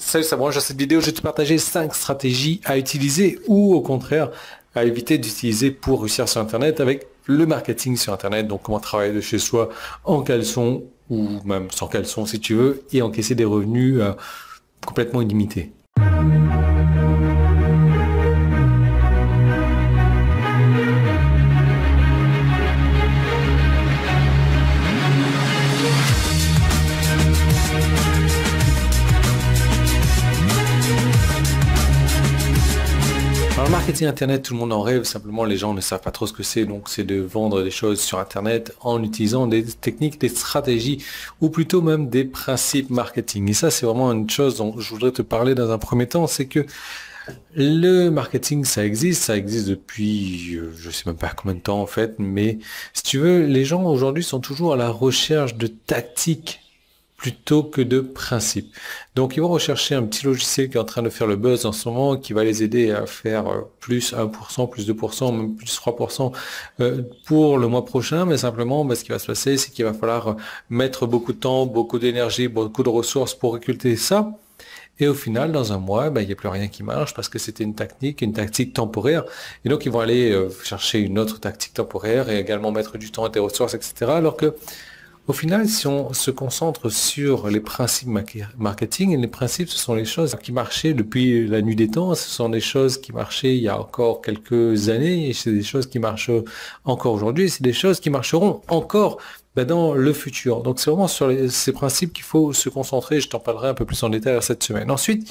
Salut, ça branche. Dans cette vidéo, je vais te partager 5 stratégies à utiliser ou au contraire à éviter d'utiliser pour réussir sur Internet avec le marketing sur Internet. Donc comment travailler de chez soi en caleçon ou même sans caleçon si tu veux et encaisser des revenus complètement illimités. Alors, le marketing Internet, tout le monde en rêve, simplement les gens ne savent pas trop ce que c'est, donc c'est de vendre des choses sur Internet en utilisant des techniques, des stratégies, ou plutôt même des principes marketing. Et ça, c'est vraiment une chose dont je voudrais te parler dans un premier temps, c'est que le marketing, ça existe depuis, je sais même pas combien de temps en fait, mais si tu veux, les gens aujourd'hui sont toujours à la recherche de tactiques plutôt que de principes. Donc ils vont rechercher un petit logiciel qui est en train de faire le buzz en ce moment, qui va les aider à faire plus 1%, plus 2%, même plus 3% pour le mois prochain, mais simplement ce qui va se passer, c'est qu'il va falloir mettre beaucoup de temps, beaucoup d'énergie, beaucoup de ressources pour récolter ça. Et au final, dans un mois, il n'y a plus rien qui marche parce que c'était une tactique temporaire. Et donc, ils vont aller chercher une autre tactique temporaire et également mettre du temps et des ressources, etc. Alors que au final, si on se concentre sur les principes marketing, et les principes, ce sont les choses qui marchaient depuis la nuit des temps, ce sont des choses qui marchaient il y a encore quelques années, et c'est des choses qui marchent encore aujourd'hui, et c'est des choses qui marcheront encore dans le futur. Donc c'est vraiment sur ces principes qu'il faut se concentrer, je t'en parlerai un peu plus en détail cette semaine. Ensuite,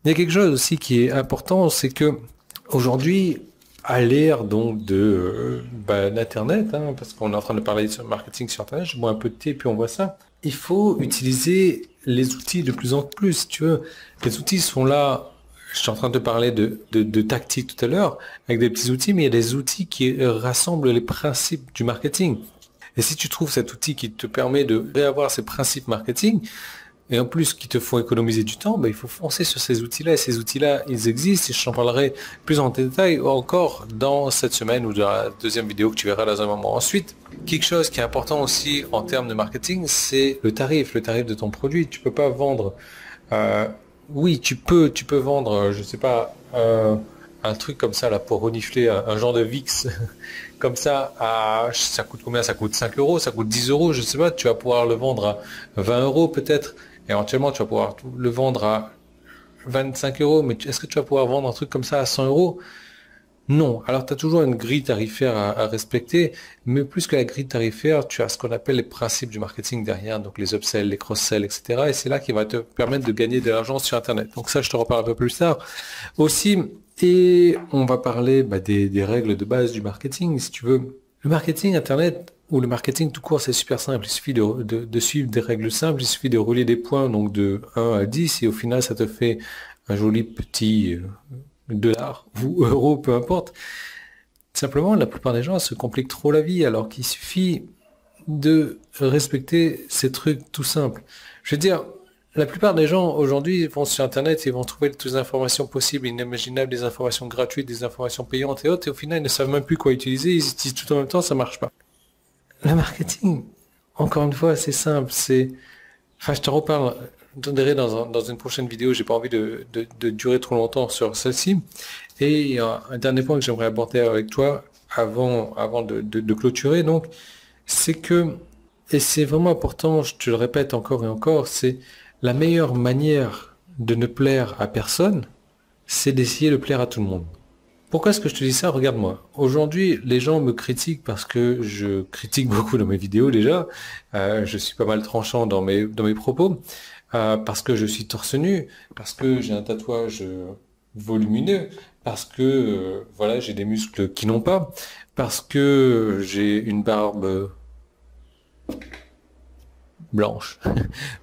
il y a quelque chose aussi qui est important, c'est que aujourd'hui, à l'ère donc de d'Internet, parce qu'on est en train de parler sur marketing sur Internet, je bois un peu de thé puis on voit ça. Il faut utiliser les outils de plus en plus, si tu veux. Les outils sont là. Je suis en train de te parler de tactique tout à l'heure, avec des petits outils, mais il y a des outils qui rassemblent les principes du marketing. Et si tu trouves cet outil qui te permet de réavoir ces principes marketing, et en plus qui te font économiser du temps, il faut foncer sur ces outils-là. Et ces outils-là, ils existent et je t'en parlerai plus en détail encore dans cette semaine ou dans la deuxième vidéo que tu verras dans un moment. Ensuite, quelque chose qui est important aussi en termes de marketing, c'est le tarif de ton produit. Tu peux pas vendre... oui, tu peux vendre, je sais pas, un truc comme ça là pour renifler un genre de VIX comme ça, ça coûte combien? Ça coûte 5 euros, ça coûte 10 euros, je sais pas, tu vas pouvoir le vendre à 20 euros peut-être. Éventuellement, tu vas pouvoir le vendre à 25 euros, mais est-ce que tu vas pouvoir vendre un truc comme ça à 100 euros? Non. Alors, tu as toujours une grille tarifaire à respecter, mais plus que la grille tarifaire, tu as ce qu'on appelle les principes du marketing derrière, donc les upsells, les cross-sells, etc. Et c'est là qui va te permettre de gagner de l'argent sur Internet. Donc ça, je te reparle un peu plus tard. Aussi, et on va parler des règles de base du marketing, si tu veux. Le marketing Internet, ou le marketing tout court, c'est super simple. Il suffit de suivre des règles simples, il suffit de rouler des points donc de 1 à 10 et au final ça te fait un joli petit dollar ou euro, peu importe. Simplement, la plupart des gens se compliquent trop la vie alors qu'il suffit de respecter ces trucs tout simples. Je veux dire, la plupart des gens aujourd'hui vont sur Internet et vont trouver toutes les informations possibles, inimaginables, des informations gratuites, des informations payantes et autres, et au final ils ne savent même plus quoi utiliser, ils utilisent tout en même temps, ça marche pas. Le marketing, encore une fois, c'est simple, enfin, je te reparle, je te dirai dans une prochaine vidéo, j'ai pas envie de durer trop longtemps sur celle-ci. Et il y a un dernier point que j'aimerais aborder avec toi avant de clôturer, donc, c'est que, et c'est vraiment important, je te le répète encore et encore, c'est la meilleure manière de ne plaire à personne, c'est d'essayer de plaire à tout le monde. Pourquoi est-ce que je te dis ça? Regarde-moi. Aujourd'hui, les gens me critiquent parce que je critique beaucoup dans mes vidéos déjà. Je suis pas mal tranchant dans mes propos. Parce que je suis torse nu, parce que j'ai un tatouage volumineux, parce que voilà, j'ai des muscles qui n'ont pas, parce que j'ai une barbe blanche,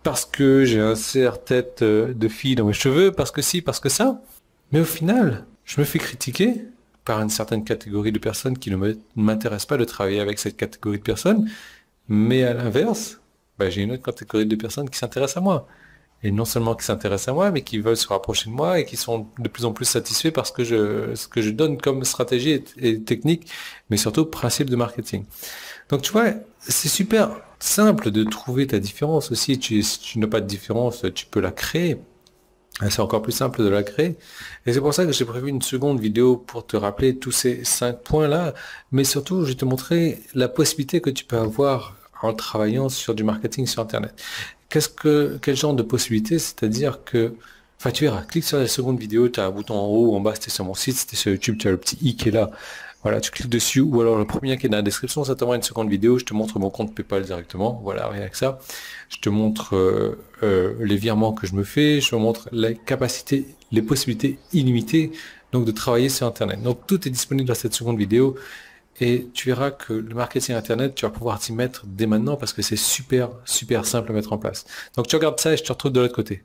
parce que j'ai un serre-tête de fille dans mes cheveux, parce que ci, parce que ça. Mais au final, je me fais critiquer par une certaine catégorie de personnes qui ne m'intéressent pas de travailler avec cette catégorie de personnes, mais à l'inverse, j'ai une autre catégorie de personnes qui s'intéressent à moi. Et non seulement qui s'intéressent à moi, mais qui veulent se rapprocher de moi et qui sont de plus en plus satisfaits par ce que je donne comme stratégie et technique, mais surtout principe de marketing. Donc tu vois, c'est super simple de trouver ta différence aussi. Si tu n'as pas de différence, tu peux la créer. C'est encore plus simple de la créer. Et c'est pour ça que j'ai prévu une seconde vidéo pour te rappeler tous ces 5 points-là. Mais surtout, je vais te montrer la possibilité que tu peux avoir en travaillant sur du marketing sur Internet. Quel genre de possibilité? C'est-à-dire que, enfin, tu verras, clique sur la seconde vidéo, tu as un bouton en haut ou en bas, c'était sur mon site, c'était sur YouTube, tu as le petit i qui est là. Voilà, tu cliques dessus, ou alors le premier qui est dans la description, ça t'envoie une seconde vidéo, je te montre mon compte PayPal directement, voilà, rien que ça. Je te montre les virements que je me fais, je te montre les capacités, les possibilités illimitées, donc de travailler sur Internet. Donc tout est disponible dans cette seconde vidéo, et tu verras que le marketing Internet, tu vas pouvoir t'y mettre dès maintenant, parce que c'est super, super simple à mettre en place. Donc tu regardes ça et je te retrouve de l'autre côté.